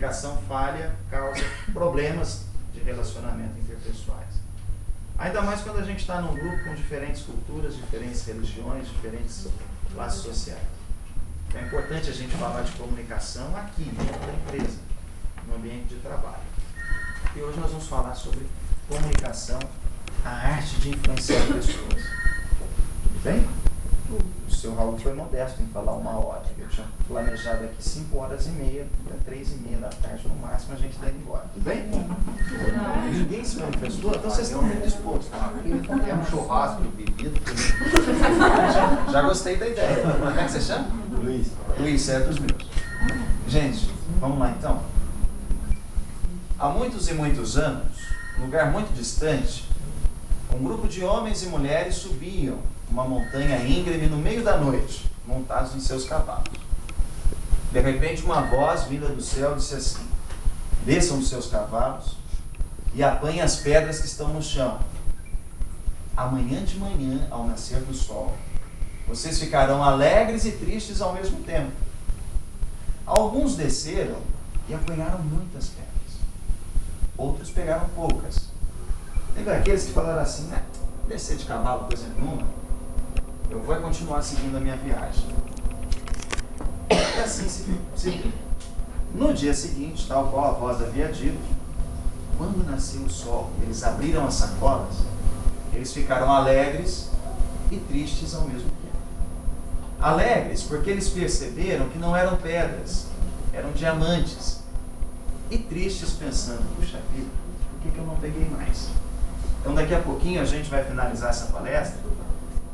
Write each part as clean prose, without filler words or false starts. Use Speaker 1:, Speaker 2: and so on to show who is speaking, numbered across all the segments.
Speaker 1: comunicação falha causa problemas de relacionamento interpessoais. Ainda mais quando a gente está num grupo com diferentes culturas, diferentes religiões, diferentes classes sociais. Então é importante a gente falar de comunicação aqui, dentro da empresa, no ambiente de trabalho. E hoje nós vamos falar sobre comunicação, a arte de influenciar pessoas. Tudo bem? O seu Raul foi modesto em falar 1 hora. Eu tinha planejado aqui 5h30, até 3h30 da tarde no máximo a gente está indo embora. Tudo bem? Ninguém se manifestou? Então vocês estão muito dispostos.
Speaker 2: É um churrasco bebido.
Speaker 1: Já gostei da ideia. Como é que você chama?
Speaker 2: Luiz.
Speaker 1: Luiz, certo, os meus. Gente, vamos lá então. Há muitos e muitos anos, num lugar muito distante, um grupo de homens e mulheres subiam uma montanha íngreme no meio da noite, montados em seus cavalos. De repente, uma voz vinda do céu disse assim: desçam dos seus cavalos e apanhem as pedras que estão no chão. Amanhã de manhã, ao nascer do sol, vocês ficarão alegres e tristes ao mesmo tempo. Alguns desceram e apanharam muitas pedras. Outros pegaram poucas. Lembra aqueles que falaram assim: descer de cavalo, coisa nenhuma, eu vou continuar seguindo a minha viagem. E assim seguiu. No dia seguinte, tal qual a voz havia dito, quando nasceu o sol, eles abriram as sacolas, eles ficaram alegres e tristes ao mesmo tempo. Alegres porque eles perceberam que não eram pedras, eram diamantes. E tristes pensando: puxa vida, por que eu não peguei mais? Então daqui a pouquinho a gente vai finalizar essa palestra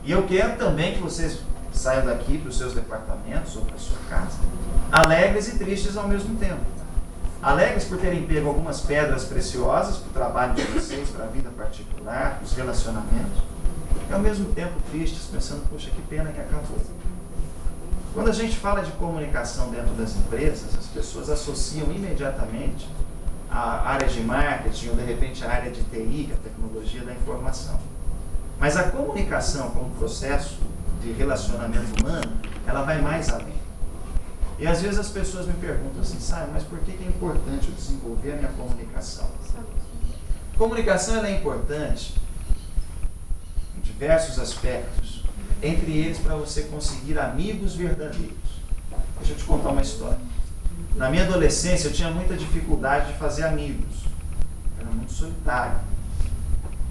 Speaker 1: e eu quero também que vocês saiam daqui para os seus departamentos ou para a sua casa alegres e tristes ao mesmo tempo. Alegres por terem pego algumas pedras preciosas para o trabalho de vocês, para a vida particular, para os relacionamentos, e ao mesmo tempo tristes pensando: poxa, que pena que acabou. Quando a gente fala de comunicação dentro das empresas, as pessoas associam imediatamente a área de marketing ou de repente a área de TI, a tecnologia da informação. Mas a comunicação como processo de relacionamento humano, ela vai mais além. E às vezes as pessoas me perguntam assim: mas por que é importante eu desenvolver a minha comunicação? Comunicação ela é importante em diversos aspectos, entre eles para você conseguir amigos verdadeiros. Deixa eu te contar uma história. Na minha adolescência eu tinha muita dificuldade de fazer amigos. Eu era muito solitário.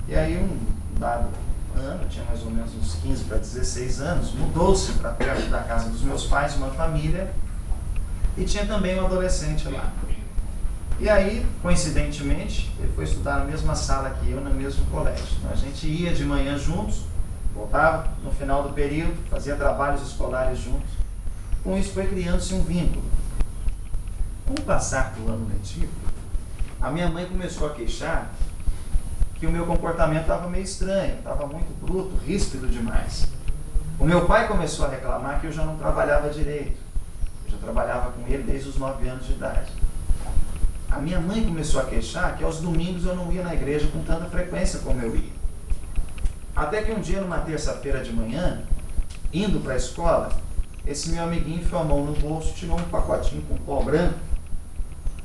Speaker 1: E aí um dado ano, eu tinha mais ou menos uns 15 para 16 anos, mudou-se para perto da casa dos meus pais, uma família, e tinha também um adolescente lá. E aí, coincidentemente, ele foi estudar na mesma sala que eu, no mesmo colégio. A gente ia de manhã juntos, voltava no final do período, fazia trabalhos escolares juntos. Com isso foi criando-se um vínculo. Com o passar do ano letivo, a minha mãe começou a queixar que o meu comportamento estava meio estranho, estava muito bruto, ríspido demais. O meu pai começou a reclamar que eu já não trabalhava direito. Eu já trabalhava com ele desde os 9 anos de idade. A minha mãe começou a queixar que aos domingos eu não ia na igreja com tanta frequência como eu ia. Até que um dia, numa terça-feira de manhã, indo para a escola, esse meu amiguinho enfiou a mão no bolso, tirou um pacotinho com pó branco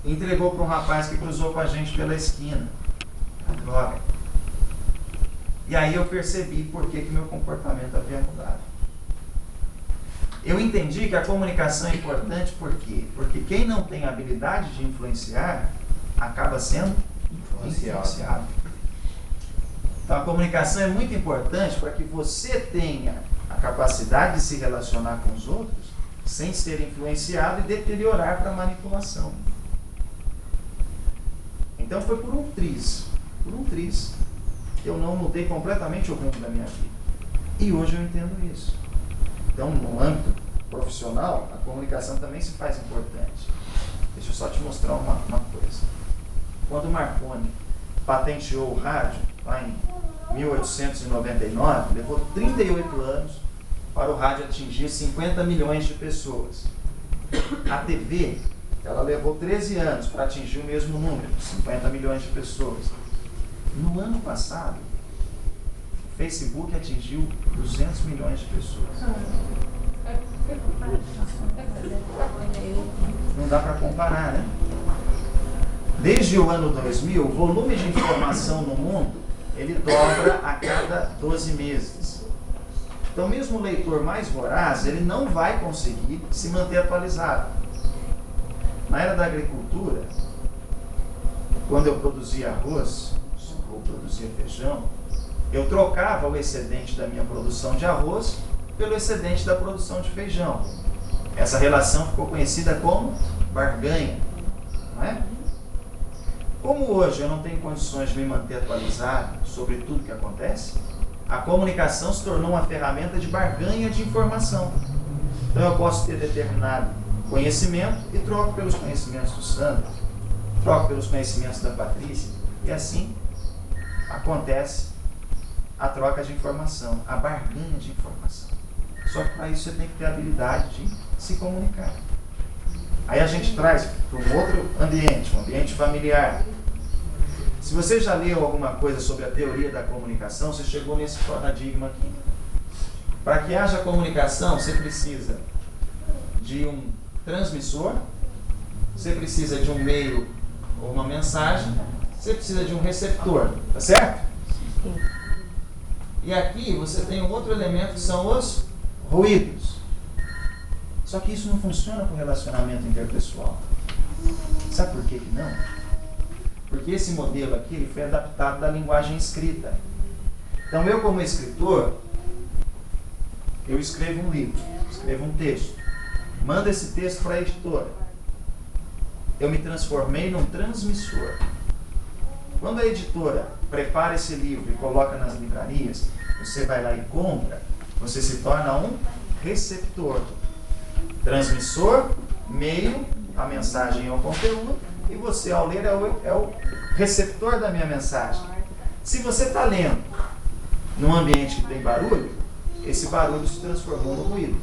Speaker 1: e entregou para um rapaz que cruzou com a gente pela esquina. Droga. E aí eu percebi por que meu comportamento havia mudado. Eu entendi que a comunicação é importante por quê? Porque quem não tem a habilidade de influenciar acaba sendo influenciado. Então a comunicação é muito importante para que você tenha a capacidade de se relacionar com os outros sem ser influenciado e deteriorar para manipulação. Então foi por um triz que eu não mudei completamente o rumo da minha vida. E hoje eu entendo isso. Então, no âmbito profissional, a comunicação também se faz importante. Deixa eu só te mostrar uma coisa. Quando o Marconi patenteou o rádio, lá em 1899, levou 38 anos para o rádio atingir 50 milhões de pessoas. A TV, ela levou 13 anos para atingir o mesmo número, 50 milhões de pessoas. No ano passado, o Facebook atingiu 200 milhões de pessoas. Não dá para comparar, né? Desde o ano 2000, o volume de informação no mundo, ele dobra a cada 12 meses. Então, mesmo o leitor mais voraz, ele não vai conseguir se manter atualizado. Na era da agricultura, quando eu produzia arroz, ou produzia feijão, eu trocava o excedente da minha produção de arroz pelo excedente da produção de feijão. Essa relação ficou conhecida como barganha, não é? Como hoje eu não tenho condições de me manter atualizado sobre tudo que acontece, a comunicação se tornou uma ferramenta de barganha de informação. Então eu posso ter determinado conhecimento e troco pelos conhecimentos do Sandro, troco pelos conhecimentos da Patrícia, e assim acontece a troca de informação, a barganha de informação. Só que para isso você tem que ter a habilidade de se comunicar. Aí a gente traz para um outro ambiente, um ambiente familiar. Se você já leu alguma coisa sobre a teoria da comunicação, você chegou nesse paradigma aqui. Para que haja comunicação, você precisa de um transmissor, você precisa de um meio ou uma mensagem, você precisa de um receptor, tá certo? Sim. E aqui você tem um outro elemento que são os ruídos. Só que isso não funciona com relacionamento interpessoal. Sabe por que não? Porque esse modelo aqui ele foi adaptado da linguagem escrita. Então eu, como escritor, eu escrevo um livro, escrevo um texto, mando esse texto para a editora. Eu me transformei num transmissor. Quando a editora prepara esse livro e coloca nas livrarias, você vai lá e compra, você se torna um receptor. Transmissor, meio, a mensagem é o conteúdo, e você, ao ler, é o receptor da minha mensagem. Se você está lendo num ambiente que tem barulho, esse barulho se transformou no ruído.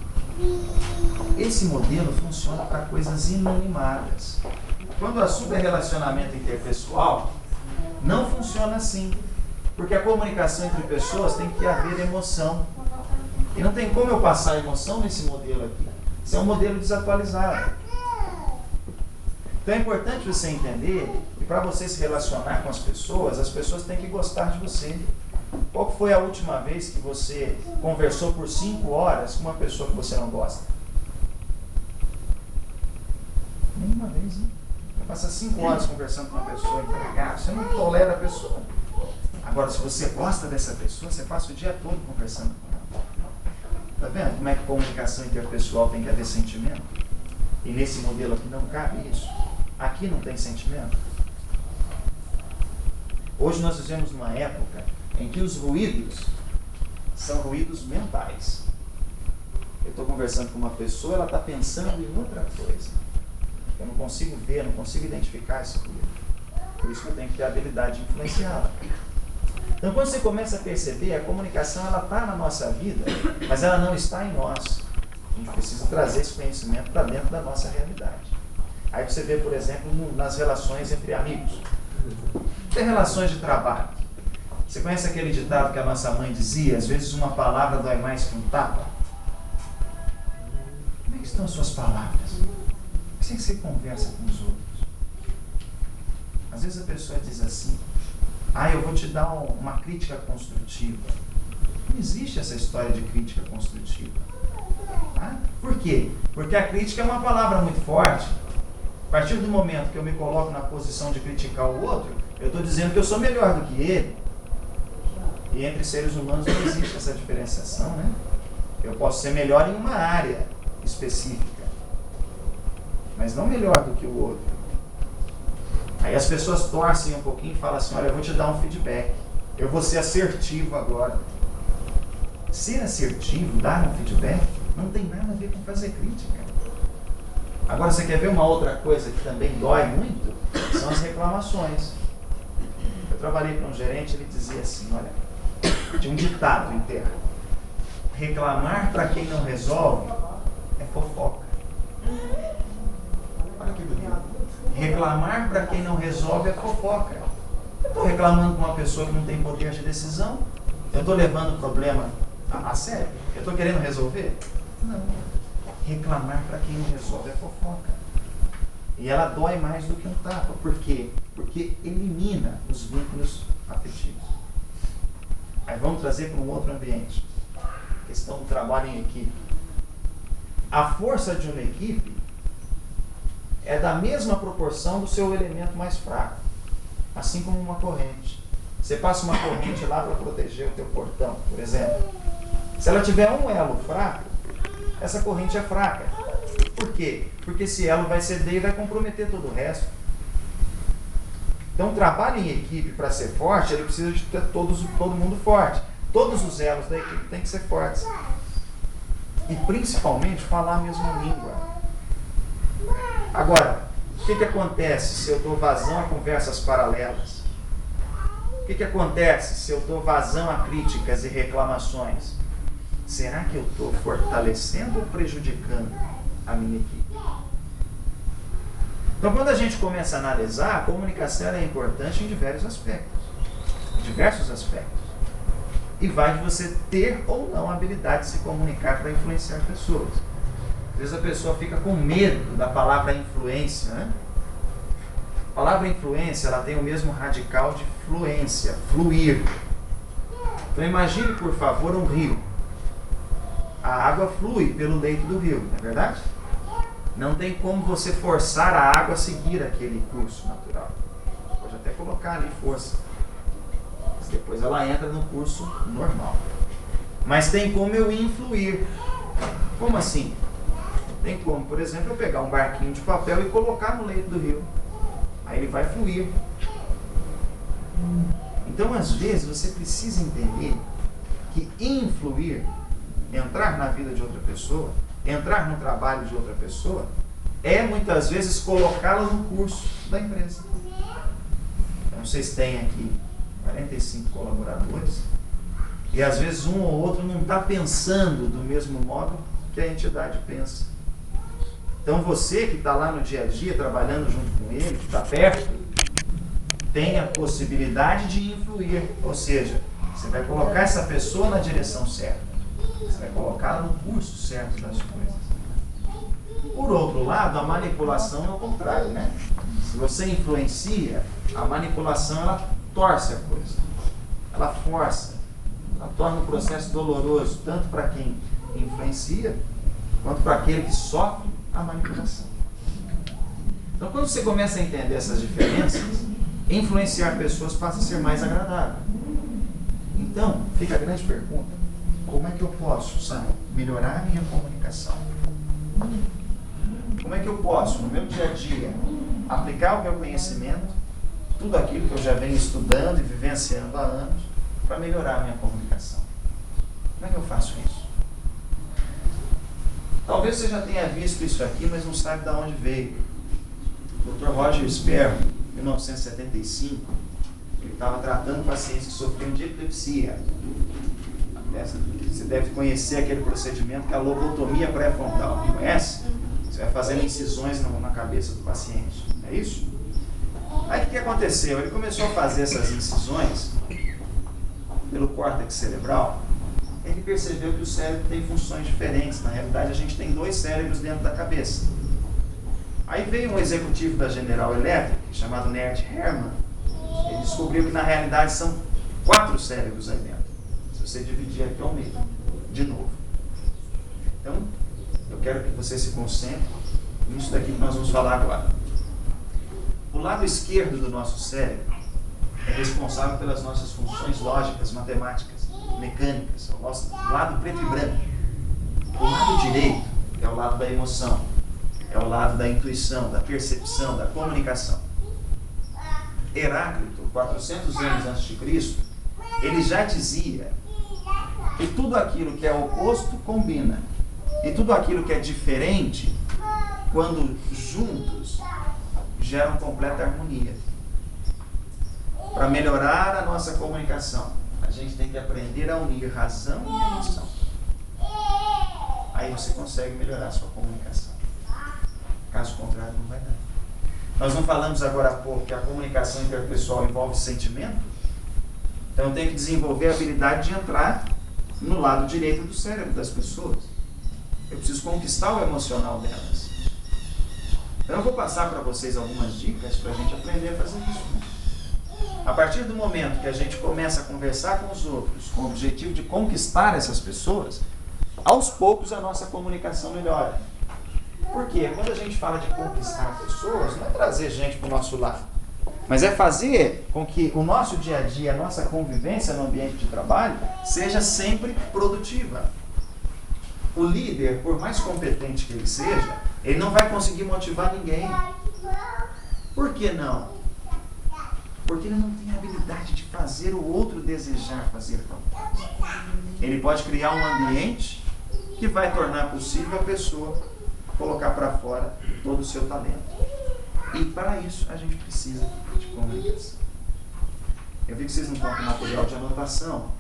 Speaker 1: Esse modelo funciona para coisas inanimadas. Quando o assunto é relacionamento interpessoal, não funciona assim. Porque a comunicação entre pessoas tem que haver emoção. E não tem como eu passar emoção nesse modelo aqui. Isso é um modelo desatualizado. Então é importante você entender que para você se relacionar com as pessoas têm que gostar de você. Qual foi a última vez que você conversou por 5 horas com uma pessoa que você não gosta? Nenhuma vez, hein? Você passa 5 horas conversando com uma pessoa empregada, você não tolera a pessoa. Agora, se você gosta dessa pessoa, você passa o dia todo conversando com ela. Está vendo como é que a comunicação interpessoal tem que haver sentimento? E nesse modelo aqui não cabe isso. Aqui não tem sentimento. Hoje nós vivemos uma época em que os ruídos são ruídos mentais. Eu estou conversando com uma pessoa, ela está pensando em outra coisa. Eu não consigo ver, não consigo identificar esse ruído. Por isso que eu tenho que ter a habilidade de influenciá-la. Então, quando você começa a perceber, a comunicação ela está na nossa vida, mas ela não está em nós. A gente precisa trazer esse conhecimento para dentro da nossa realidade. Aí você vê, por exemplo, nas relações entre amigos. Tem relações de trabalho. Você conhece aquele ditado que a nossa mãe dizia? Às vezes uma palavra dói mais que um tapa. Como é que estão as suas palavras? O que você conversa com os outros? Às vezes a pessoa diz assim: eu vou te dar uma crítica construtiva. Não existe essa história de crítica construtiva. Por quê? Porque a crítica é uma palavra muito forte. A partir do momento que eu me coloco na posição de criticar o outro, eu estou dizendo que eu sou melhor do que ele. E entre seres humanos não existe essa diferenciação, né? Eu posso ser melhor em uma área específica, mas não melhor do que o outro. Aí as pessoas torcem um pouquinho e falam assim: olha, eu vou te dar um feedback. Eu vou ser assertivo agora. Ser assertivo, dar um feedback, não tem nada a ver com fazer crítica. Agora, você quer ver uma outra coisa que também dói muito? São as reclamações. Eu trabalhei com um gerente, ele dizia assim, olha, tinha um ditado interno: reclamar para quem não resolve é fofoca. Olha que bonito. Reclamar para quem não resolve é fofoca. Eu estou reclamando com uma pessoa que não tem poder de decisão? Eu estou levando o problema a sério? Eu estou querendo resolver? Não. Reclamar para quem não resolve é fofoca. E ela dói mais do que um tapa. Por quê? Porque elimina os vínculos afetivos. Aí vamos trazer para um outro ambiente. A questão do trabalho em equipe. A força de uma equipe é da mesma proporção do seu elemento mais fraco. Assim como uma corrente. Você passa uma corrente lá para proteger o teu portão, por exemplo. Se ela tiver um elo fraco, essa corrente é fraca. Por quê? Porque esse elo vai ceder e vai comprometer todo o resto. Então, o trabalho em equipe, para ser forte, ele precisa de ter todo mundo forte. Todos os elos da equipe têm que ser fortes. E, principalmente, falar a mesma língua. Agora, o que acontece se eu dou vazão a conversas paralelas? O que acontece se eu dou vazão a críticas e reclamações? Será que eu estou fortalecendo ou prejudicando a minha equipe? Então, quando a gente começa a analisar, a comunicação é importante em diversos aspectos. E vai de você ter ou não a habilidade de se comunicar para influenciar pessoas. Às vezes a pessoa fica com medo da palavra influência, né? A palavra influência, ela tem o mesmo radical de fluência, fluir. Então imagine, por favor, um rio. A água flui pelo leito do rio, não é verdade? Não tem como você forçar a água a seguir aquele curso natural. Pode até colocar ali força. Mas depois ela entra no curso normal. Mas tem como eu influir. Como assim? Tem como, por exemplo, eu pegar um barquinho de papel e colocar no leito do rio. Aí ele vai fluir. Então, às vezes, você precisa entender que influir, entrar na vida de outra pessoa, entrar no trabalho de outra pessoa, é muitas vezes colocá-la no curso da empresa. Então, vocês têm aqui 45 colaboradores e às vezes um ou outro não está pensando do mesmo modo que a entidade pensa. Então você que está lá no dia a dia trabalhando junto com ele, que está perto, tem a possibilidade de influir. Ou seja, você vai colocar essa pessoa na direção certa. Você vai colocá-la no curso certo das coisas. Por outro lado, a manipulação é o contrário, né? Se você influencia, a manipulação ela torce a coisa. Ela força. Ela torna o processo doloroso, tanto para quem influencia, quanto para aquele que sofre a manipulação. Então, quando você começa a entender essas diferenças, influenciar pessoas passa a ser mais agradável. Então, fica a grande pergunta: como é que eu posso, sabe, melhorar a minha comunicação? Como é que eu posso, no meu dia a dia, aplicar o meu conhecimento, tudo aquilo que eu já venho estudando e vivenciando há anos, para melhorar a minha comunicação? Como é que eu faço isso? Talvez você já tenha visto isso aqui, mas não sabe de onde veio. O Dr. Roger Sperry, em 1975, ele estava tratando pacientes que sofriam de epilepsia. Você deve conhecer aquele procedimento que é a lobotomia pré-frontal. Conhece? Você vai fazendo incisões na cabeça do paciente. É isso? Aí o que aconteceu? Ele começou a fazer essas incisões pelo córtex cerebral. Ele percebeu que o cérebro tem funções diferentes. Na realidade, a gente tem 2 cérebros dentro da cabeça. Aí veio um executivo da General Electric, chamado Nerd Hermann. Ele descobriu que, na realidade, são 4 cérebros aí dentro. Se você dividir aqui ao meio, de novo. Então, eu quero que você se concentre nisso daqui que nós vamos falar agora. O lado esquerdo do nosso cérebro é responsável pelas nossas funções lógicas, matemáticas, mecânicas, o nosso lado preto e branco. O lado direito é o lado da emoção, é o lado da intuição, da percepção, da comunicação. Heráclito, 400 anos antes de Cristo, ele já dizia que tudo aquilo que é oposto combina, e tudo aquilo que é diferente, quando juntos, geram completa harmonia. Para melhorar a nossa comunicação, a gente tem que aprender a unir razão e emoção. Aí você consegue melhorar a sua comunicação. Caso contrário, não vai dar. Nós não falamos agora há pouco que a comunicação interpessoal envolve sentimento? Então eu tenho que desenvolver a habilidade de entrar no lado direito do cérebro das pessoas. Eu preciso conquistar o emocional delas. Então eu vou passar para vocês algumas dicas para a gente aprender a fazer isso. A partir do momento que a gente começa a conversar com os outros com o objetivo de conquistar essas pessoas, aos poucos a nossa comunicação melhora. Por quê? Quando a gente fala de conquistar pessoas, não é trazer gente para o nosso lado, mas é fazer com que o nosso dia a dia, a nossa convivência no ambiente de trabalho, seja sempre produtiva. O líder, por mais competente que ele seja, ele não vai conseguir motivar ninguém. Por que não? Porque ele não tem a habilidade de fazer o outro desejar fazer tal coisa. Ele pode criar um ambiente que vai tornar possível a pessoa colocar para fora todo o seu talento. E para isso a gente precisa de comunicação. Eu vi que vocês não estão com material de anotação,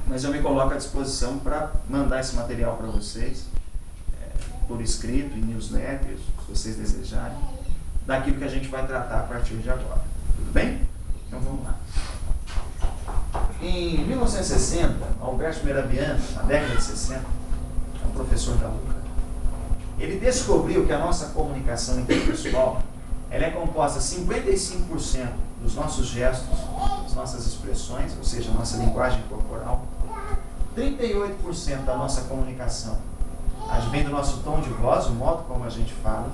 Speaker 1: mas eu me coloco à disposição para mandar esse material para vocês, por escrito, em newsletters, se vocês desejarem, daquilo que a gente vai tratar a partir de agora. Tudo bem? Então vamos lá. Em 1960, Alberto Mehrabian, na década de 60, um professor da UCA, ele descobriu que a nossa comunicação interpessoal ela é composta 55% dos nossos gestos, das nossas expressões, ou seja, a nossa linguagem corporal, 38% da nossa comunicação vem do nosso tom de voz, o modo como a gente fala,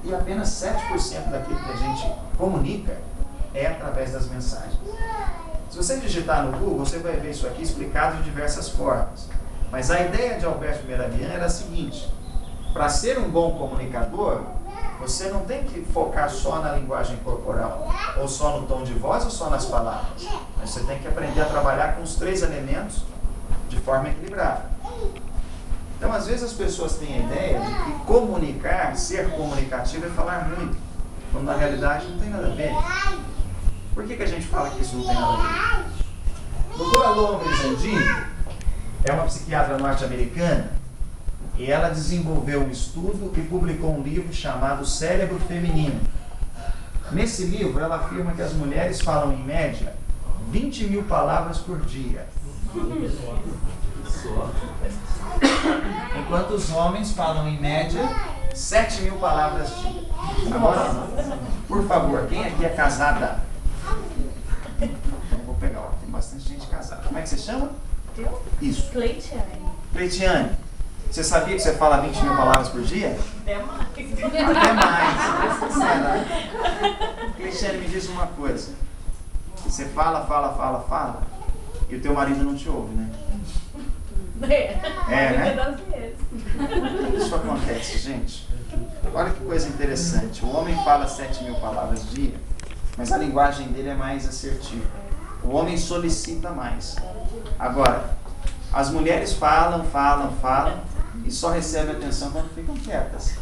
Speaker 1: e apenas 7% daquilo que a gente comunica é através das mensagens. Se você digitar no Google, você vai ver isso aqui explicado de diversas formas. Mas a ideia de Alberto Mehrabian era a seguinte: para ser um bom comunicador, você não tem que focar só na linguagem corporal, ou só no tom de voz, ou só nas palavras. Mas você tem que aprender a trabalhar com os 3 elementos de forma equilibrada. Então, às vezes as pessoas têm a ideia de que comunicar, ser comunicativo é falar muito, quando na realidade não tem nada a ver. Por que a gente fala que isso não tem nada a ver? Doutora Lola Merizandini é uma psiquiatra norte-americana e ela desenvolveu um estudo e publicou um livro chamado Cérebro Feminino. Nesse livro, ela afirma que as mulheres falam, em média, 20 mil palavras por dia, enquanto os homens falam, em média, 7 mil palavras dia. Agora, por favor, quem aqui é casada? Então, vou pegar, ó, tem bastante gente casada. Como é que você chama?
Speaker 3: Eu?
Speaker 1: Isso.
Speaker 3: Cleitiane.
Speaker 1: Cleitiane, você sabia que você fala 20 mil palavras por dia?
Speaker 3: Até mais.
Speaker 1: Até mais. Cleitiane, me diz uma coisa. Você fala, e o teu marido não te ouve, né? Né?
Speaker 3: Das vezes.
Speaker 1: Isso acontece, gente. Olha que coisa interessante. O homem fala 7 mil palavras dia, mas a linguagem dele é mais assertiva. O homem solicita mais. Agora, as mulheres falam e só recebem atenção quando ficam quietas.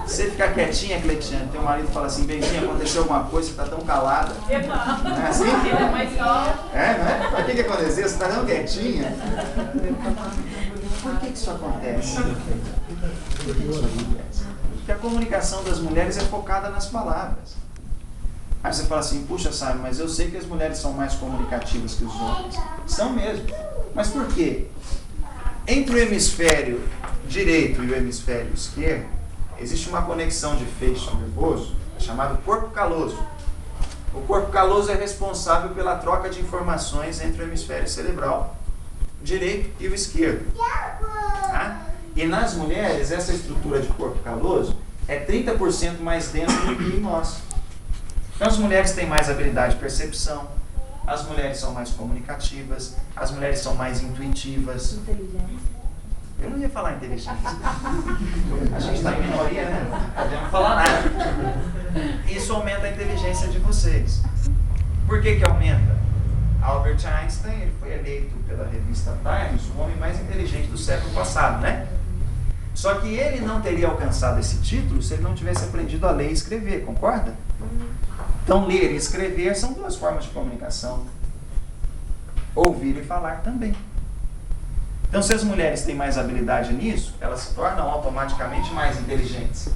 Speaker 1: Você ficar quietinha, Cleitiane, teu marido fala assim: Benzinha, aconteceu alguma coisa, você está tão calada. Não é assim?
Speaker 3: Ele é mais calmo.
Speaker 1: É, não é? O que aconteceu? Você está tão quietinha? Por que isso acontece? Porque a comunicação das mulheres é focada nas palavras. Aí você fala assim: puxa, Simon, mas eu sei que as mulheres são mais comunicativas que os homens. São mesmo. Mas por quê? Entre o hemisfério direito e o hemisfério esquerdo, existe uma conexão de feixe nervoso chamado corpo caloso. O corpo caloso é responsável pela troca de informações entre o hemisfério cerebral direito e o esquerdo. Tá? E nas mulheres, essa estrutura de corpo caloso é 30% mais densa do que em nós. Então as mulheres têm mais habilidade de percepção, as mulheres são mais comunicativas, as mulheres são mais intuitivas.
Speaker 3: Inteligência.
Speaker 1: Eu não ia falar inteligência. A gente está em minoria, né? Não podemos falar nada. Isso aumenta a inteligência de vocês. Por que aumenta? Albert Einstein, ele foi eleito pela revista Times o homem mais inteligente do século passado, né? Só que ele não teria alcançado esse título se ele não tivesse aprendido a ler e escrever, concorda? Então, ler e escrever são 2 formas de comunicação. Ouvir e falar também. Então, se as mulheres têm mais habilidade nisso, elas se tornam automaticamente mais inteligentes.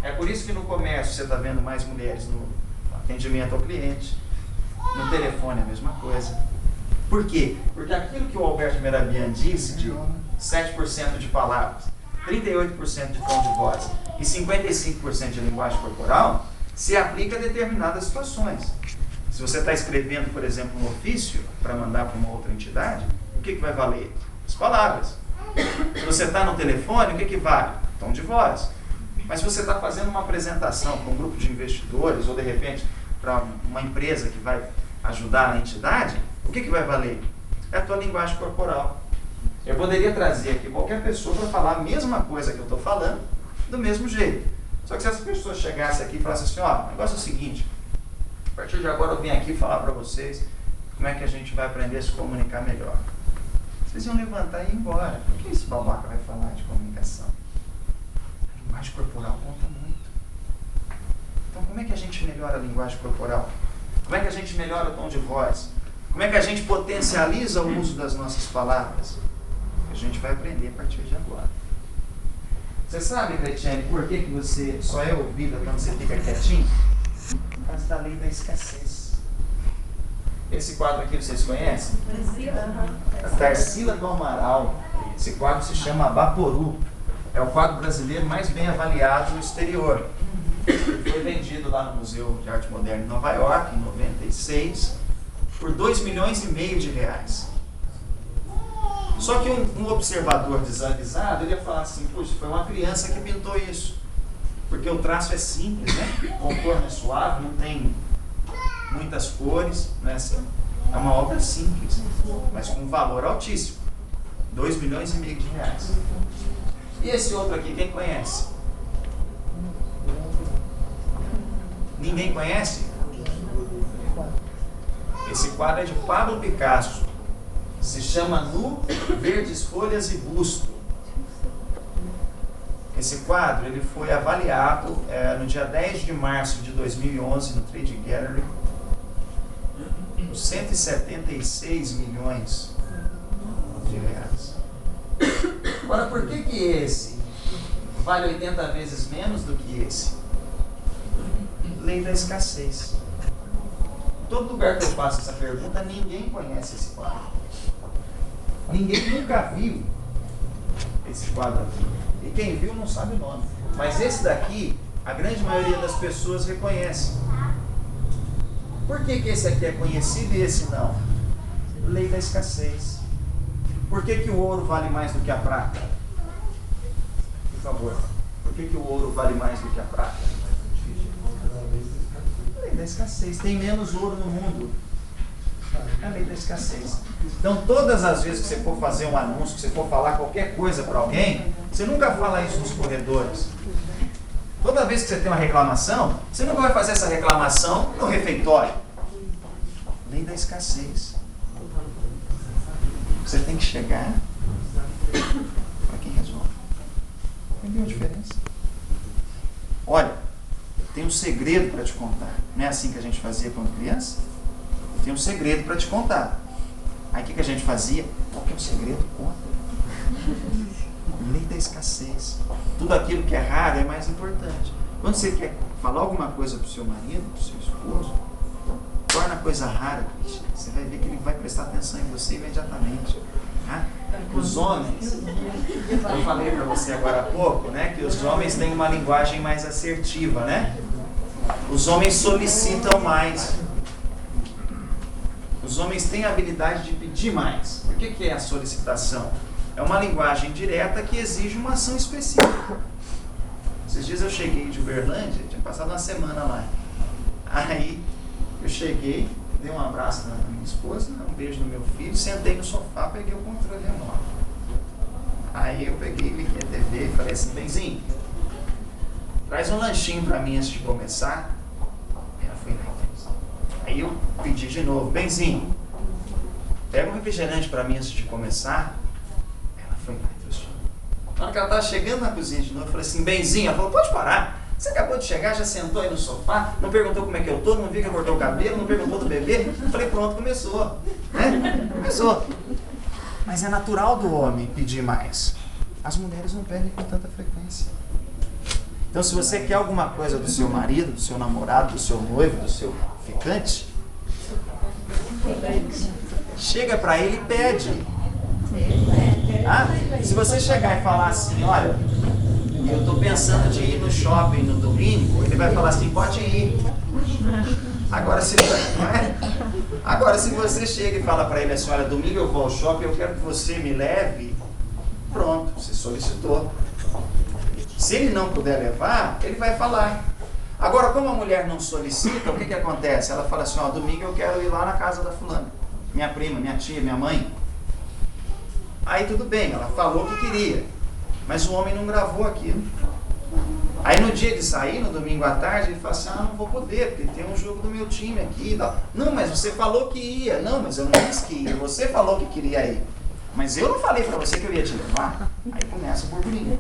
Speaker 1: É por isso que no comércio você está vendo mais mulheres no atendimento ao cliente, no telefone a mesma coisa. Por quê? Porque aquilo que o Alberto Mehrabian disse de 7% de palavras, 38% de tom de voz e 55% de linguagem corporal, se aplica a determinadas situações. Se você está escrevendo, por exemplo, um ofício para mandar para uma outra entidade, o que vai valer? As palavras. Se você está no telefone, o que vale? Tom de voz. Mas se você está fazendo uma apresentação para um grupo de investidores ou, de repente, para uma empresa que vai ajudar a entidade, o que vai valer? É a tua linguagem corporal. Eu poderia trazer aqui qualquer pessoa para falar a mesma coisa que eu estou falando, do mesmo jeito. Só que se essa pessoa chegasse aqui e falasse assim, ó, o negócio é o seguinte, a partir de agora eu vim aqui falar para vocês como é que a gente vai aprender a se comunicar melhor. Vocês iam levantar e ir embora. Por que esse babaca vai falar de comunicação? A linguagem corporal conta muito. Então como é que a gente melhora a linguagem corporal? Como é que a gente melhora o tom de voz? Como é que a gente potencializa o uso das nossas palavras? A gente vai aprender a partir de agora. Você sabe, Cretiane, por que você só é ouvida quando você fica quietinho? Por causa da lei da escassez. Esse quadro aqui vocês conhecem? A Tarsila do Amaral. Esse quadro se chama Vaporu. É o quadro brasileiro mais bem avaliado no exterior. Ele foi vendido lá no Museu de Arte Moderna em Nova York, em 96, por R$2,5 milhões. Só que um observador desavisado, ele ia falar assim, puxa, foi uma criança que pintou isso. Porque o traço é simples, né? O contorno é suave, não tem muitas cores, né? É uma obra simples, mas com um valor altíssimo. R$2,5 milhões. E esse outro aqui, quem conhece? Ninguém conhece? Esse quadro é de Pablo Picasso. Se chama Nu, Verdes Folhas e Busto. Esse quadro ele foi avaliado no dia 10 de março de 2011 no Trade Gallery por R$176 milhões. Agora, por que esse vale 80 vezes menos do que esse? Lei da escassez. Todo lugar que eu faço essa pergunta, ninguém conhece esse quadro. Ninguém nunca viu esse quadro aqui. E quem viu não sabe o nome. Mas esse daqui, a grande maioria das pessoas reconhece. Por que esse aqui é conhecido e esse não? Lei da escassez. Por que o ouro vale mais do que a prata? Por favor. Por que o ouro vale mais do que a prata? Lei da escassez. Tem menos ouro no mundo. É a lei da escassez. Então, todas as vezes que você for fazer um anúncio, que você for falar qualquer coisa para alguém, você nunca fala isso nos corredores. Toda vez que você tem uma reclamação, você nunca vai fazer essa reclamação no refeitório. Lei da escassez. Você tem que chegar para quem resolve. Entendeu a diferença? Olha, eu tenho um segredo para te contar. Não é assim que a gente fazia quando criança? Eu tenho um segredo para te contar. Aí o que a gente fazia? Qual que é o segredo? Conta. Lei da escassez. Tudo aquilo que é raro é mais importante. Quando você quer falar alguma coisa para o seu marido, para o seu esposo, torna a coisa rara, você vai ver que ele vai prestar atenção em você imediatamente. Tá? Os homens, eu falei para você agora há pouco, né, que os homens têm uma linguagem mais assertiva, né? Os homens solicitam mais. Os homens têm a habilidade de pedir mais. O que é a solicitação? É uma linguagem direta que exige uma ação específica. Esses dias eu cheguei de Uberlândia, tinha passado uma semana lá. Aí eu cheguei, dei um abraço na minha esposa, um beijo no meu filho, sentei no sofá, peguei o controle remoto. Aí eu peguei, liguei a TV e falei assim, Benzinho, traz um lanchinho pra mim antes de começar. Ela foi lá e fez. Aí eu pedi de novo, Benzinho, pega um refrigerante pra mim antes de começar. Ela foi lá e trouxe. Na hora que ela estava chegando na cozinha de novo, eu falei assim, Benzinho, ela falou, pode parar. Você acabou de chegar, já sentou aí no sofá, não perguntou como é que eu tô, não viu que eu cortou o cabelo, não perguntou do bebê. Eu falei, pronto, começou. Né? Começou. Mas é natural do homem pedir mais. As mulheres não pedem com tanta frequência. Então, se você quer alguma coisa do seu marido, do seu namorado, do seu noivo, do seu ficante, chega pra ele e pede. Ah, se você chegar e falar assim, olha, e eu estou pensando de ir no shopping no domingo, ele vai falar assim, pode ir. Agora se você chega e fala para ele assim, olha, domingo eu vou ao shopping, eu quero que você me leve, pronto, você solicitou. Se ele não puder levar, ele vai falar. Agora, como a mulher não solicita, o que acontece? Ela fala assim, ó, domingo eu quero ir lá na casa da fulana, minha prima, minha tia, minha mãe. Aí tudo bem, ela falou que queria, mas o homem não gravou aquilo. Aí no dia de sair, no domingo à tarde, ele fala assim, não vou poder, porque tem um jogo do meu time aqui e tal. Não, mas você falou que ia. Não, mas eu não disse que ia, você falou que queria ir. Mas eu não falei pra você que eu ia te levar. Aí começa o burburinho.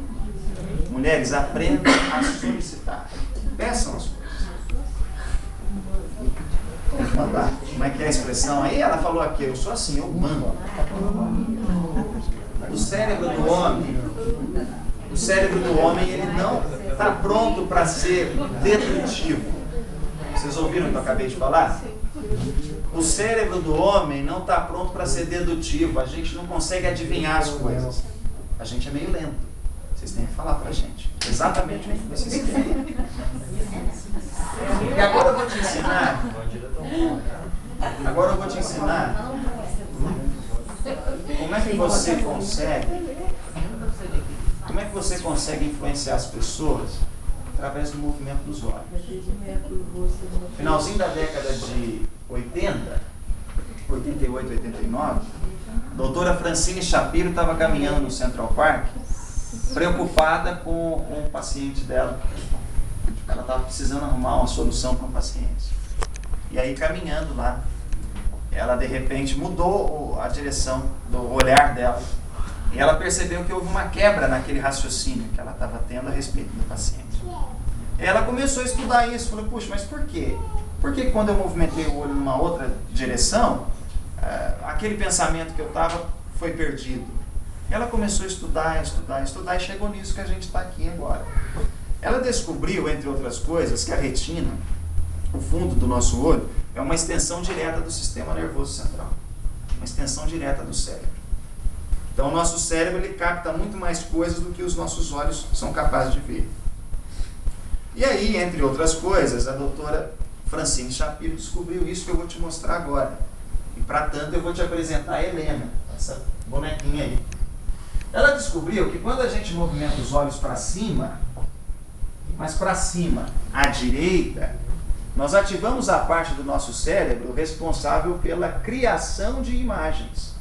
Speaker 1: Mulheres, aprendam a solicitar. Peçam as coisas. Tem que mandar. Como é que é a expressão aí? Ela falou aqui, eu sou assim, eu mando. O cérebro do homem, ele não está pronto para ser dedutivo. Vocês ouviram o que eu acabei de falar? O cérebro do homem não está pronto para ser dedutivo. A gente não consegue adivinhar as coisas. A gente é meio lento. Vocês têm que falar pra gente exatamente o que vocês querem. E agora eu vou te ensinar. Como é que você consegue influenciar as pessoas através do movimento dos olhos. Finalzinho da década de 80, 88, 89, a doutora Francine Shapiro estava caminhando no Central Park, preocupada com um paciente dela. Ela estava precisando arrumar uma solução para um paciente. E aí, caminhando lá, ela de repente mudou a direção do olhar dela. E ela percebeu que houve uma quebra naquele raciocínio que ela estava tendo a respeito do paciente. E ela começou a estudar isso. Falou, puxa, mas por quê? Porque quando eu movimentei o olho numa outra direção, aquele pensamento que eu estava foi perdido. Ela começou a estudar e chegou nisso que a gente está aqui agora. Ela descobriu, entre outras coisas, que a retina, o fundo do nosso olho, é uma extensão direta do sistema nervoso central. Uma extensão direta do cérebro. Então, o nosso cérebro ele capta muito mais coisas do que os nossos olhos são capazes de ver. E aí, entre outras coisas, a doutora Francine Shapiro descobriu isso que eu vou te mostrar agora. E, para tanto, eu vou te apresentar a Helena, essa bonequinha aí. Ela descobriu que quando a gente movimenta os olhos para cima, mas para cima, à direita, nós ativamos a parte do nosso cérebro responsável pela criação de imagens.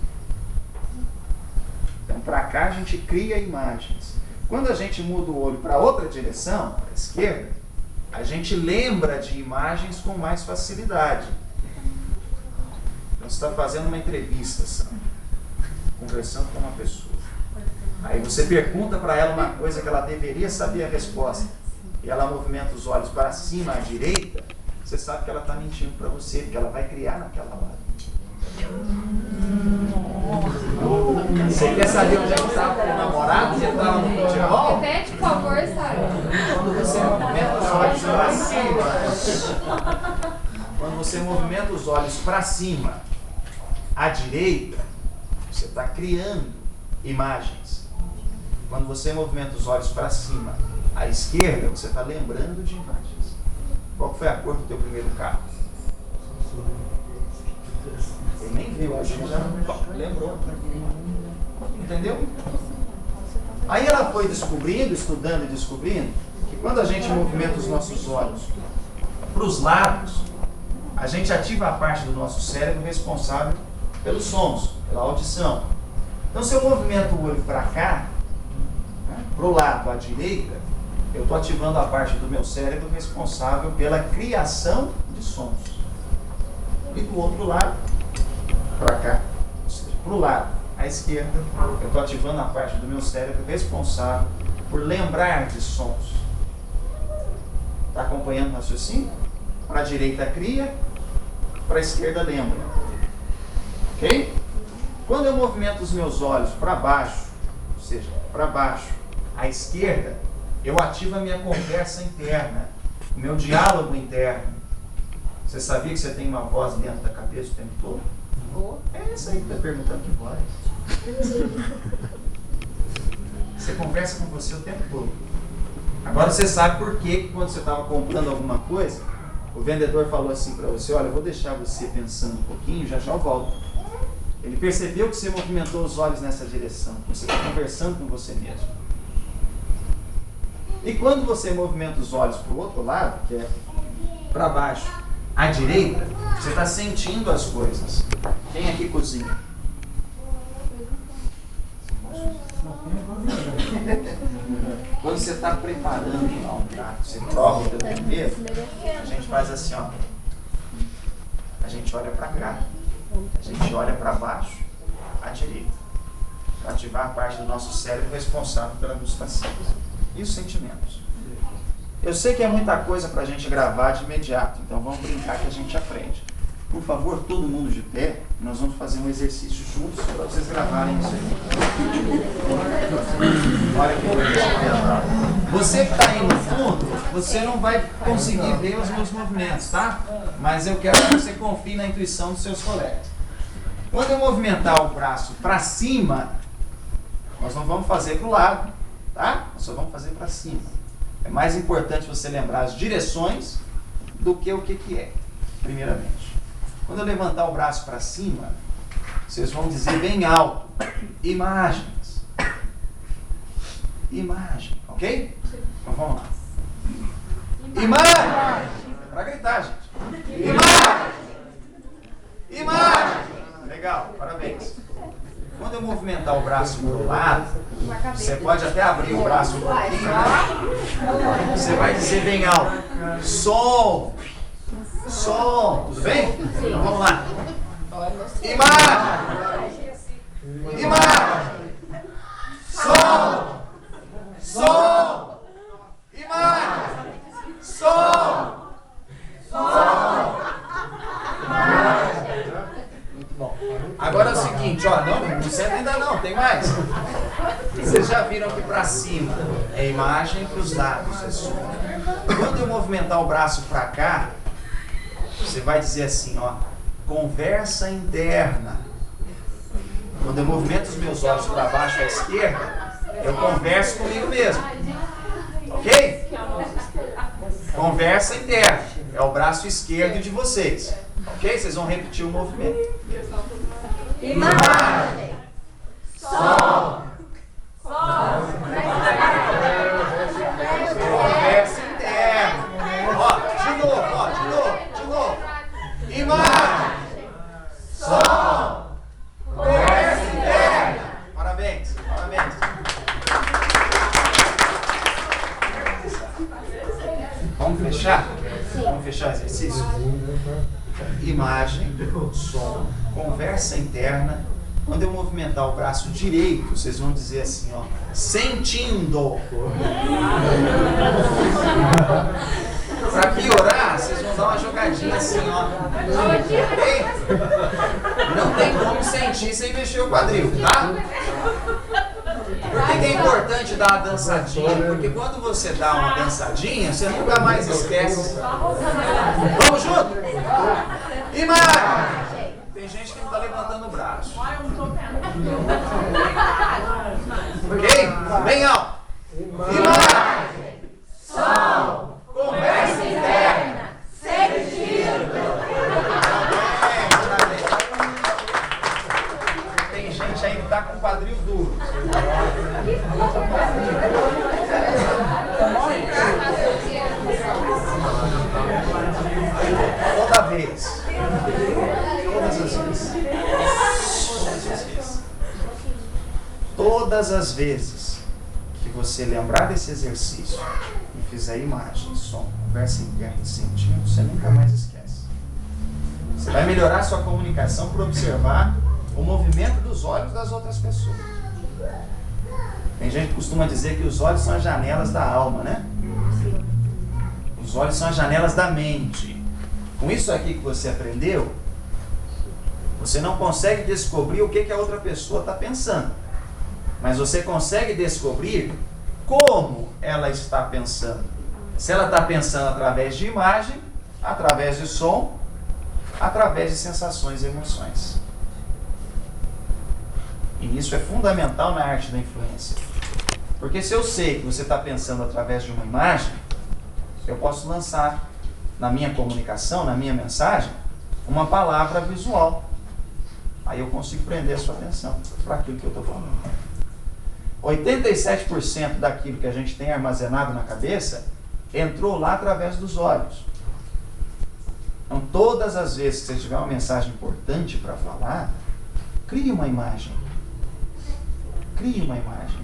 Speaker 1: Então, para cá a gente cria imagens. Quando a gente muda o olho para outra direção, para a esquerda, a gente lembra de imagens com mais facilidade. Então, você está fazendo uma entrevista, conversando com uma pessoa. Aí você pergunta para ela uma coisa que ela deveria saber a resposta. E ela movimenta os olhos para cima, à direita, você sabe que ela está mentindo para você, porque ela vai criar naquela hora. Você quer saber onde é que estava o namorado? Você estava no futebol?
Speaker 3: Repete, por favor, Sara.
Speaker 1: Quando você movimenta os olhos para cima, quando você movimenta os olhos para cima, à direita, você está criando imagens. Quando você movimenta os olhos para cima, à esquerda, você está lembrando de imagens. Qual foi a cor do teu primeiro carro? Ele nem viu, a gente já lembrou. Entendeu? Aí ela foi descobrindo, estudando e descobrindo, que quando a gente movimenta os nossos olhos para os lados, a gente ativa a parte do nosso cérebro responsável pelos sons, pela audição. Então, se eu movimento o olho para cá, para o lado à direita, eu estou ativando a parte do meu cérebro responsável pela criação de sons. E do outro lado, para cá, ou seja, para o lado à esquerda, eu estou ativando a parte do meu cérebro responsável por lembrar de sons. Está acompanhando o raciocínio? Para a direita cria, para a esquerda lembra. Ok? Quando eu movimento os meus olhos para baixo, ou seja, para baixo, à esquerda, eu ativo a minha conversa interna, o meu diálogo interno. Você sabia que você tem uma voz dentro da cabeça o tempo todo? É essa aí que está perguntando que voz. Você conversa com você o tempo todo. Agora você sabe por que quando você estava comprando alguma coisa, o vendedor falou assim para você: olha, eu vou deixar você pensando um pouquinho, já eu volto. Ele percebeu que você movimentou os olhos nessa direção, que você está conversando com você mesmo. E quando você movimenta os olhos para o outro lado, que é para baixo, à direita, você está sentindo as coisas. Quem aqui cozinha? Quando você está preparando lá um prato, você prova o teu tempero, a gente faz assim, ó. A gente olha para cá, a gente olha para baixo, à direita, para ativar a parte do nosso cérebro responsável pela gustação. E os sentimentos. Eu sei que é muita coisa para a gente gravar de imediato, então vamos brincar que a gente aprende. Por favor, todo mundo de pé, nós vamos fazer um exercício juntos para vocês gravarem isso aí. Olha que coisa. Você que está aí no fundo, você não vai conseguir ver os meus movimentos, tá? Mas eu quero que você confie na intuição dos seus colegas. Quando eu movimentar o braço para cima, nós não vamos fazer para o lado, tá? Nós só vamos fazer para cima. É mais importante você lembrar as direções do que o que é, primeiramente. Quando eu levantar o braço para cima, vocês vão dizer bem alto: imagens. Imagem, ok? Então vamos lá. Imagem! Para gritar, gente. Imagem! Imagem! Legal, parabéns. Quando eu movimentar o braço para o lado, você pode até abrir o braço um pouquinho, né? Você vai dizer bem alto: som. Som, tudo bem? Então vamos lá. Imagem! Imagem! Som! Som! Imagem! Som! Som! Muito bom. Agora é o seguinte, ó, não senta ainda não, tem mais. Vocês já viram aqui para cima é imagem, para os lados é som. Quando eu movimentar o braço para cá, você vai dizer assim, ó: conversa interna. Quando eu movimento os meus olhos para baixo à esquerda, eu converso comigo mesmo. Ok? Conversa interna. É o braço esquerdo de vocês. Ok? Vocês vão repetir o movimento. Imagem. Som. Conversa interna. Ó, de novo. Imagem, som, conversa interna. Parabéns. Vamos fechar? Vamos fechar o exercício? Imagem, som, conversa interna. Quando eu movimentar o braço direito, vocês vão dizer assim, ó: sentindo. Para piorar, vocês vão dar uma jogadinha assim, ó. Okay? Não tem como sentir sem mexer o quadril, tá? Por que é importante dar uma dançadinha? Porque quando você dá uma dançadinha, você nunca mais esquece. Vamos junto? Imagem! Tem gente que não está levantando o braço. Ok? Bem alto. Imagem! Som! Conversa interna! Sentido! Tem gente aí que está com o quadril duro. Toda vez. Todas as vezes que você lembrar desse exercício e fizer imagem, som, conversa interna e sentido, você nunca mais esquece. Você vai melhorar sua comunicação por observar o movimento dos olhos das outras pessoas. Tem gente que costuma dizer que os olhos são as janelas da alma, né? Os olhos são as janelas da mente. Com isso aqui que você aprendeu, você não consegue descobrir o que a outra pessoa está pensando. Mas você consegue descobrir como ela está pensando. Se ela está pensando através de imagem, através de som, através de sensações e emoções. E isso é fundamental na arte da influência. Porque se eu sei que você está pensando através de uma imagem, eu posso lançar na minha comunicação, na minha mensagem, uma palavra visual. Aí eu consigo prender a sua atenção para aquilo que eu estou falando. 87% daquilo que a gente tem armazenado na cabeça entrou lá através dos olhos. Então, todas as vezes que você tiver uma mensagem importante para falar, crie uma imagem. Crie uma imagem.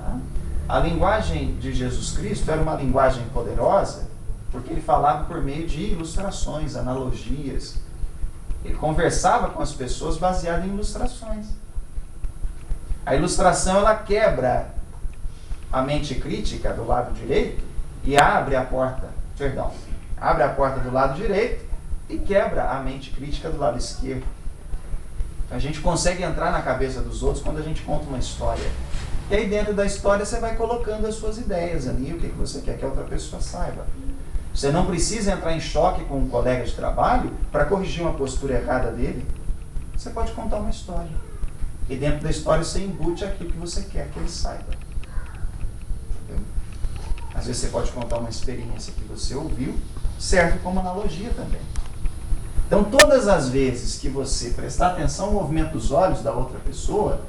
Speaker 1: Tá? A linguagem de Jesus Cristo era uma linguagem poderosa, porque ele falava por meio de ilustrações, analogias. Ele conversava com as pessoas baseado em ilustrações. A ilustração, ela quebra a mente crítica do lado direito e abre a porta do lado direito e quebra a mente crítica do lado esquerdo. Então, a gente consegue entrar na cabeça dos outros quando a gente conta uma história. E aí dentro da história você vai colocando as suas ideias ali, o que você quer que a outra pessoa saiba. Você não precisa entrar em choque com um colega de trabalho para corrigir uma postura errada dele. Você pode contar uma história. E dentro da história você embute aquilo que você quer que ele saiba. Entendeu? Às vezes você pode contar uma experiência que você ouviu, serve como analogia também. Então todas as vezes que você prestar atenção no movimento dos olhos da outra pessoa,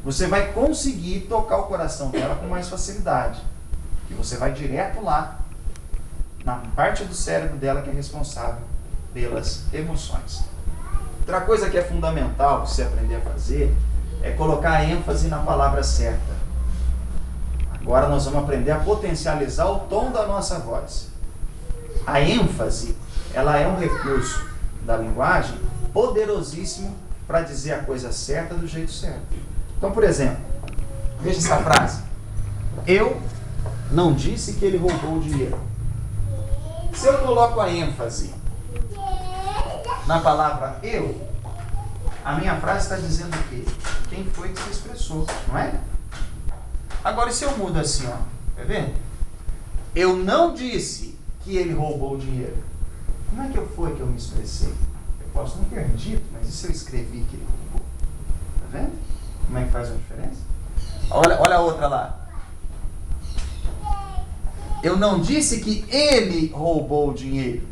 Speaker 1: você vai conseguir tocar o coração dela com mais facilidade. E você vai direto lá, na parte do cérebro dela que é responsável pelas emoções. Outra coisa que é fundamental você aprender a fazer é colocar a ênfase na palavra certa. Agora nós vamos aprender a potencializar o tom da nossa voz. A ênfase, ela é um recurso da linguagem poderosíssimo para dizer a coisa certa do jeito certo. Então, por exemplo, veja essa frase. Eu não disse que ele roubou o dinheiro. Se eu coloco a ênfase na palavra eu, a minha frase está dizendo o quê? Quem foi que se expressou, não é? Agora, e se eu mudo assim, ó? Tá vendo? Eu não disse que ele roubou o dinheiro. Como é que foi que eu me expressei? Eu posso não ter dito, mas e se eu escrevi que ele roubou? Tá vendo? Como é que faz a diferença? Olha a outra lá. Eu não disse que ele roubou o dinheiro.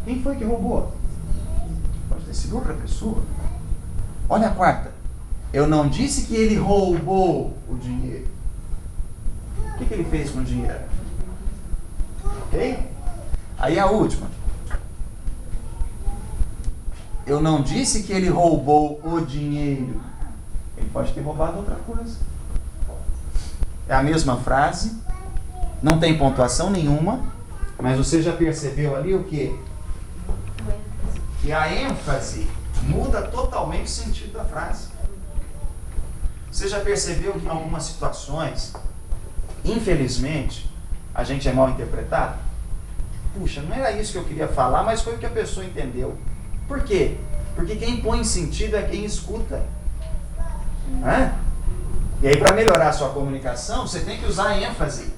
Speaker 1: Quem foi que roubou? Pode ter sido outra pessoa. Olha a quarta. Eu não disse que ele roubou o dinheiro. O que ele fez com o dinheiro? Ok? Aí a última. Eu não disse que ele roubou o dinheiro. Ele pode ter roubado outra coisa. É a mesma frase. Não tem pontuação nenhuma, mas você já percebeu ali o quê? Que a ênfase muda totalmente o sentido da frase. Você já percebeu que em algumas situações, infelizmente, a gente é mal interpretado? Puxa, não era isso que eu queria falar, mas foi o que a pessoa entendeu. Por quê? Porque quem põe sentido é quem escuta. E aí, para melhorar a sua comunicação, você tem que usar a ênfase.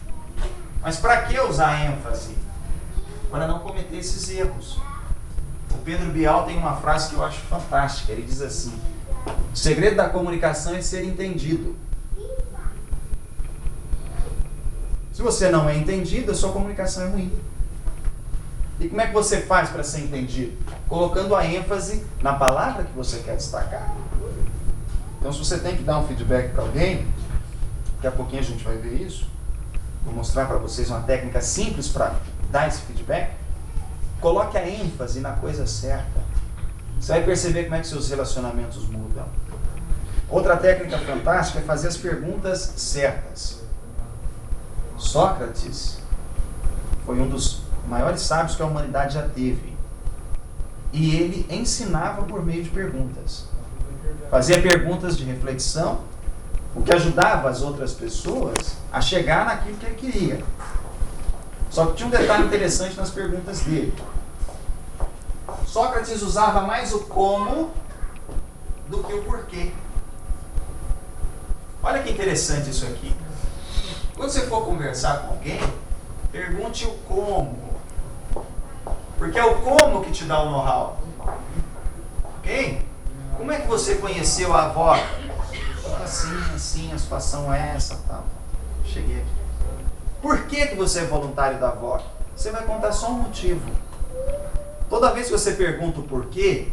Speaker 1: Mas para que usar ênfase? Para não cometer esses erros. O Pedro Bial tem uma frase que eu acho fantástica. Ele diz assim: o segredo da comunicação é ser entendido. Se você não é entendido, a sua comunicação é ruim. E como é que você faz para ser entendido? Colocando a ênfase na palavra que você quer destacar. Então, se você tem que dar um feedback para alguém, daqui a pouquinho a gente vai ver isso. Vou mostrar para vocês uma técnica simples para dar esse feedback. Coloque a ênfase na coisa certa. Você vai perceber como é que seus relacionamentos mudam. Outra técnica fantástica é fazer as perguntas certas. Sócrates foi um dos maiores sábios que a humanidade já teve. E ele ensinava por meio de perguntas. Fazia perguntas de reflexão, o que ajudava as outras pessoas a chegar naquilo que ele queria. Só que tinha um detalhe interessante nas perguntas dele. Sócrates usava mais o como do que o porquê. Olha que interessante isso aqui. Quando você for conversar com alguém, pergunte o como. Porque é o como que te dá o know-how. Ok? Como é que você conheceu a avó? Assim, a situação é essa, tal. cheguei aqui. Por que você é voluntário da VOC? Você vai contar só um motivo. Toda vez que você pergunta o porquê,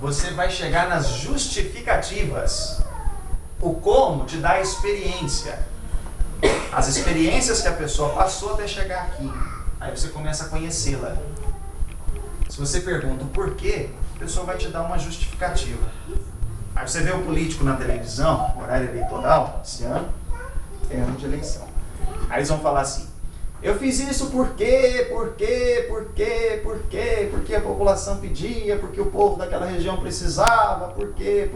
Speaker 1: você vai chegar nas justificativas. O como te dá a experiência. As experiências que a pessoa passou até chegar aqui. Aí você começa a conhecê-la. Se você pergunta o porquê, a pessoa vai te dar uma justificativa. Aí você vê o político na televisão, horário eleitoral, esse ano, é ano de eleição. Aí eles vão falar assim, eu fiz isso porque a população pedia, porque o povo daquela região precisava, por quê?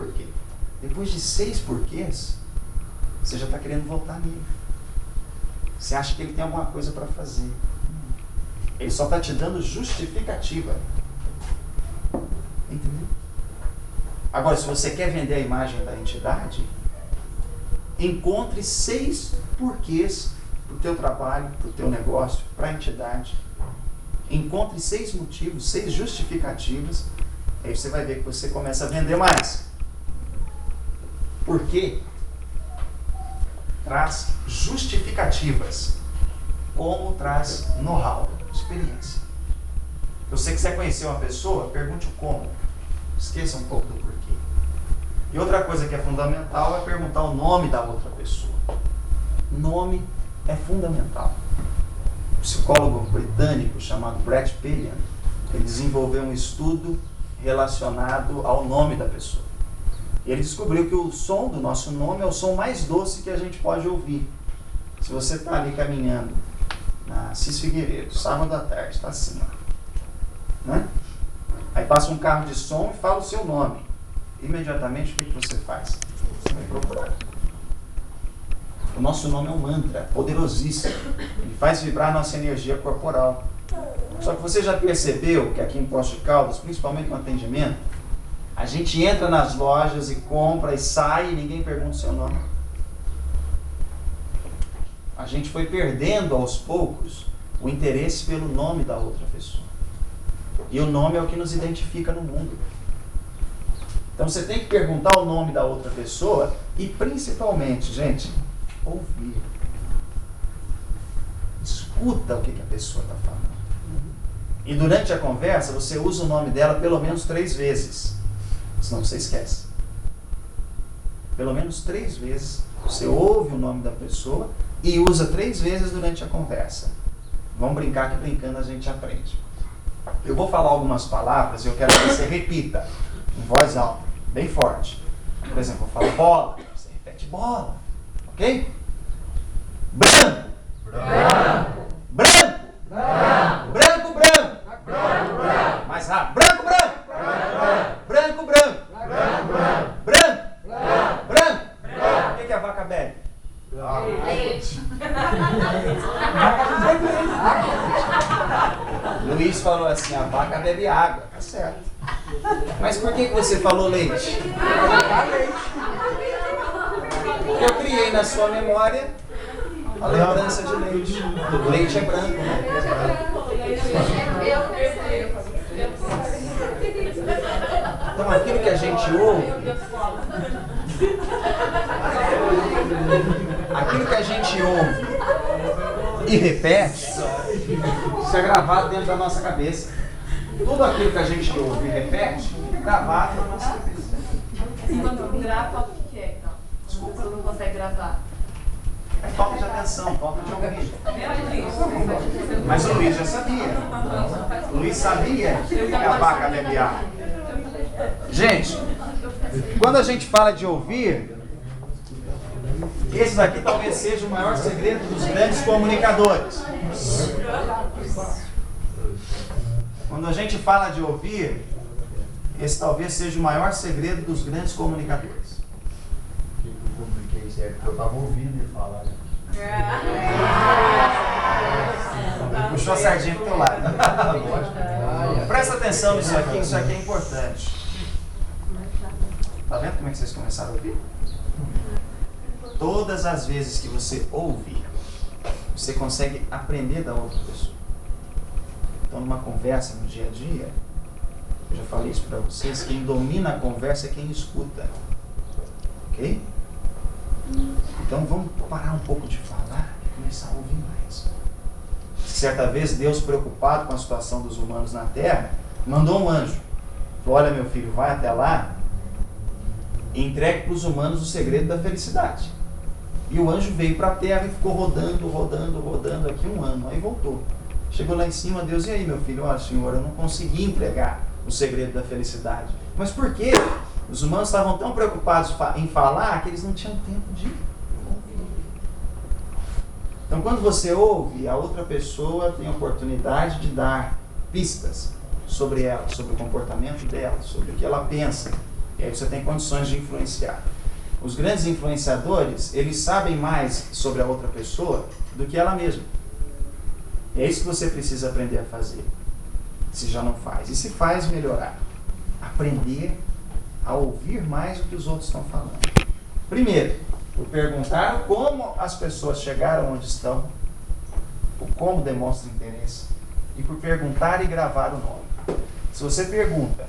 Speaker 1: Depois de 6 porquês, você já está querendo votar nele. Você acha que ele tem alguma coisa para fazer. Ele só está te dando justificativa. Entendeu? Agora, se você quer vender a imagem da entidade, encontre 6 porquês para o teu trabalho, para o teu negócio, para a entidade. Encontre 6 motivos, 6 justificativas. Aí você vai ver que você começa a vender mais. Por quê? Traz justificativas. Como traz know-how, experiência. Se você quiser conhecer uma pessoa, pergunte o como. Esqueça um pouco do porquê. E outra coisa que é fundamental é perguntar o nome da outra pessoa. Nome é fundamental. Um psicólogo britânico chamado Brett Pillian, ele desenvolveu um estudo relacionado ao nome da pessoa. E ele descobriu que o som do nosso nome é o som mais doce que a gente pode ouvir. Se você está ali caminhando na Assis Figueiredo, sábado à tarde, está assim, ó, né? Aí passa um carro de som e fala o seu nome. Imediatamente, o que você faz? Você vai procurar. O nosso nome é um mantra poderosíssimo. Ele faz vibrar a nossa energia corporal. Só que você já percebeu que aqui em Poços de Caldas, principalmente no atendimento, a gente entra nas lojas e compra e sai e ninguém pergunta o seu nome. A gente foi perdendo aos poucos o interesse pelo nome da outra pessoa. E o nome é o que nos identifica no mundo. Então você tem que perguntar o nome da outra pessoa e principalmente, gente, ouvir. Escuta o que a pessoa está falando. E durante a conversa você usa o nome dela pelo menos 3 vezes. Senão você esquece. Pelo menos 3 vezes você ouve o nome da pessoa e usa 3 vezes durante a conversa. Vamos brincar que brincando a gente aprende. Eu vou falar algumas palavras e eu quero que você repita em voz alta, bem forte. Por exemplo, eu falo bola, você repete bola, ok? Branco, branco, branco, branco, branco, branco, mais rápido, branco, branco, branco, branco, branco, branco. O que é a vaca bebe?
Speaker 3: Leite.
Speaker 1: Luiz falou assim, a vaca bebe água, tá certo. Mas por que você falou leite? Porque eu criei na sua memória a lembrança de leite. Leite é branco, né? Então aquilo que a gente ouve, e repete, isso é gravado dentro da nossa cabeça. Tudo aquilo que a gente ouve e repete, é gravado na nossa cabeça.
Speaker 3: Quando grava, o que é, então? Desculpa, não consegue gravar.
Speaker 1: É falta de atenção, falta de ouvir. Mas o Luiz já sabia. O Luiz sabia que a vaca bebe água. Gente, quando a gente fala de ouvir, esse daqui talvez seja o maior segredo dos grandes comunicadores. Quando a gente fala de ouvir, esse talvez seja o maior segredo dos grandes comunicadores.
Speaker 2: Eu comuniquei certo, porque eu estava ouvindo ele falar.
Speaker 1: Puxou a sardinha pro teu lado. Presta atenção nisso aqui, isso aqui é importante. Tá vendo como é que vocês começaram a ouvir? Todas as vezes que você ouve, você consegue aprender da outra pessoa. Então, numa conversa no dia a dia, eu já falei isso para vocês, quem domina a conversa é quem escuta. Ok? Então, vamos parar um pouco de falar começar a ouvir mais. Certa vez, Deus, preocupado com a situação dos humanos na terra, mandou um anjo. Falou, olha meu filho, vai até lá e entregue para os humanos o segredo da felicidade. E o anjo veio para a terra e ficou rodando aqui 1 ano. Aí voltou. Chegou lá em cima, Deus, e aí meu filho? Olha, Senhor, eu não consegui entregar o segredo da felicidade. Mas por quê? Os humanos estavam tão preocupados em falar que eles não tinham tempo de ouvir. Então, quando você ouve, a outra pessoa tem a oportunidade de dar pistas sobre ela, sobre o comportamento dela, sobre o que ela pensa. E aí você tem condições de influenciar. Os grandes influenciadores, eles sabem mais sobre a outra pessoa do que ela mesma. E é isso que você precisa aprender a fazer, se já não faz. E se faz, melhorar. Aprender a ouvir mais o que os outros estão falando. Primeiro, por perguntar como as pessoas chegaram onde estão, ou como demonstram interesse, e por perguntar e gravar o nome. Se você pergunta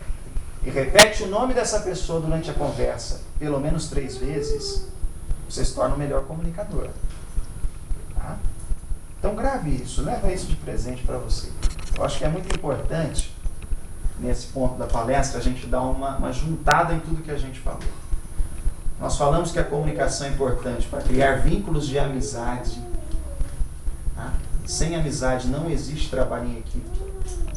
Speaker 1: e repete o nome dessa pessoa durante a conversa pelo menos 3 vezes, você se torna um melhor comunicador. Tá? Então grave isso, leva isso de presente para você. Eu acho que é muito importante, nesse ponto da palestra, a gente dar uma juntada em tudo que a gente falou. Nós falamos que a comunicação é importante para criar vínculos de amizade. Tá? Sem amizade não existe trabalho em equipe.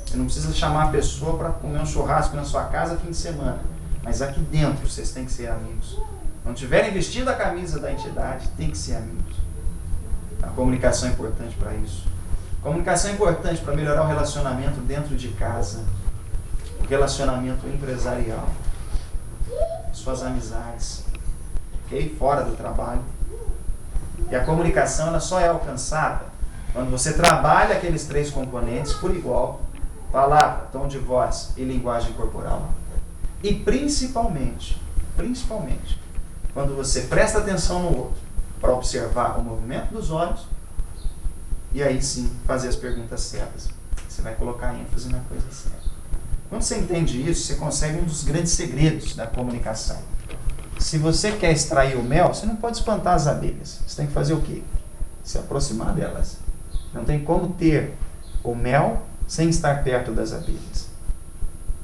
Speaker 1: Você não precisa chamar a pessoa para comer um churrasco na sua casa fim de semana. Mas aqui dentro vocês têm que ser amigos. Não tiverem vestido a camisa da entidade, tem que ser amigos. A comunicação é importante para isso. A comunicação é importante para melhorar o relacionamento dentro de casa, o relacionamento empresarial, suas amizades, okay? Fora do trabalho. E a comunicação ela só é alcançada quando você trabalha aqueles 3 componentes por igual: palavra, tom de voz e linguagem corporal. E principalmente, quando você presta atenção no outro para observar o movimento dos olhos e aí sim fazer as perguntas certas. Você vai colocar ênfase na coisa certa. Quando você entende isso, você consegue um dos grandes segredos da comunicação. Se você quer extrair o mel, você não pode espantar as abelhas. Você tem que fazer o quê? Se aproximar delas. Não tem como ter o mel sem estar perto das abelhas.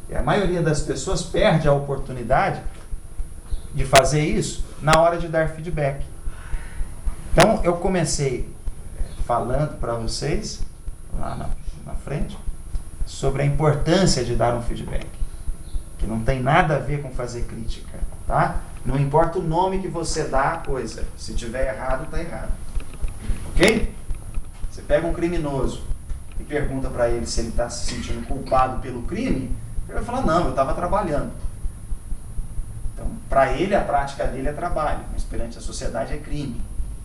Speaker 1: E a maioria das pessoas perde a oportunidade de fazer isso na hora de dar feedback. Então, eu comecei falando para vocês, lá na frente, sobre a importância de dar um feedback. Que não tem nada a ver com fazer crítica, tá? Não importa o nome que você dá à coisa. Se tiver errado, está errado. Ok? Você pega um criminoso e pergunta para ele se ele está se sentindo culpado pelo crime, ele vai falar, não, eu estava trabalhando. Então, para ele, a prática dele é trabalho, mas perante a sociedade é crime.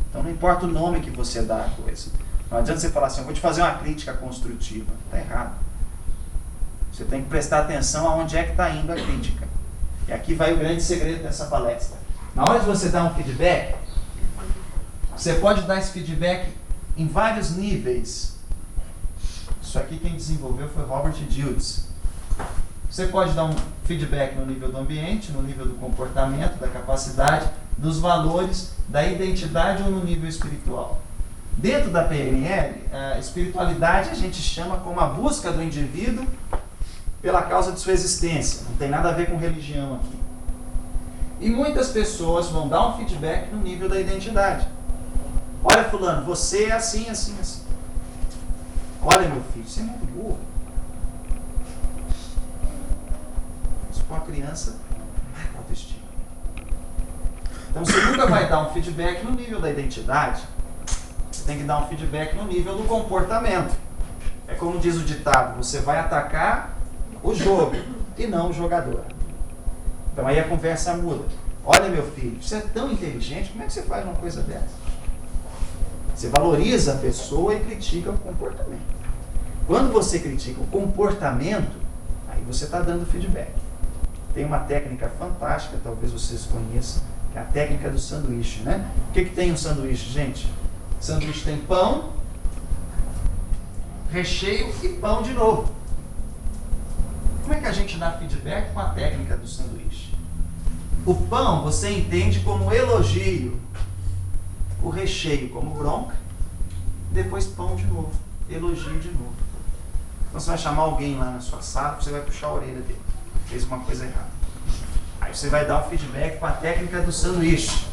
Speaker 1: Então, não importa o nome que você dá à coisa. Não adianta você falar assim, eu vou te fazer uma crítica construtiva. Está errado. Você tem que prestar atenção aonde é que está indo a crítica. E aqui vai o grande segredo dessa palestra. Na hora de você dar um feedback, você pode dar esse feedback em vários níveis. Isso aqui quem desenvolveu foi Robert Dilts. Você pode dar um feedback no nível do ambiente, no nível do comportamento, da capacidade, dos valores, da identidade ou no nível espiritual. Dentro da PNL, a espiritualidade a gente chama como a busca do indivíduo pela causa de sua existência. Não tem nada a ver com religião aqui. E muitas pessoas vão dar um feedback no nível da identidade. Olha, fulano, você é assim, assim, assim. Olha, meu filho, você é muito burro. Isso com a criança é autoestima. Então você nunca vai dar um feedback no nível da identidade. Você tem que dar um feedback no nível do comportamento. É como diz o ditado, você vai atacar o jogo e não o jogador. Então aí a conversa muda. Olha, meu filho, você é tão inteligente, como é que você faz uma coisa dessa? Você valoriza a pessoa e critica o comportamento. Quando você critica o comportamento, aí você está dando feedback. Tem uma técnica fantástica, talvez vocês conheçam, que é a técnica do sanduíche, né? O que tem um sanduíche, gente? O sanduíche tem pão, recheio e pão de novo. Como é que a gente dá feedback com a técnica do sanduíche? O pão você entende como elogio, o recheio como bronca depois pão de novo, elogio de novo. Então você vai chamar alguém lá na sua sala, você vai puxar a orelha dele, fez uma coisa errada. Aí você vai dar um feedback com a técnica do sanduíche.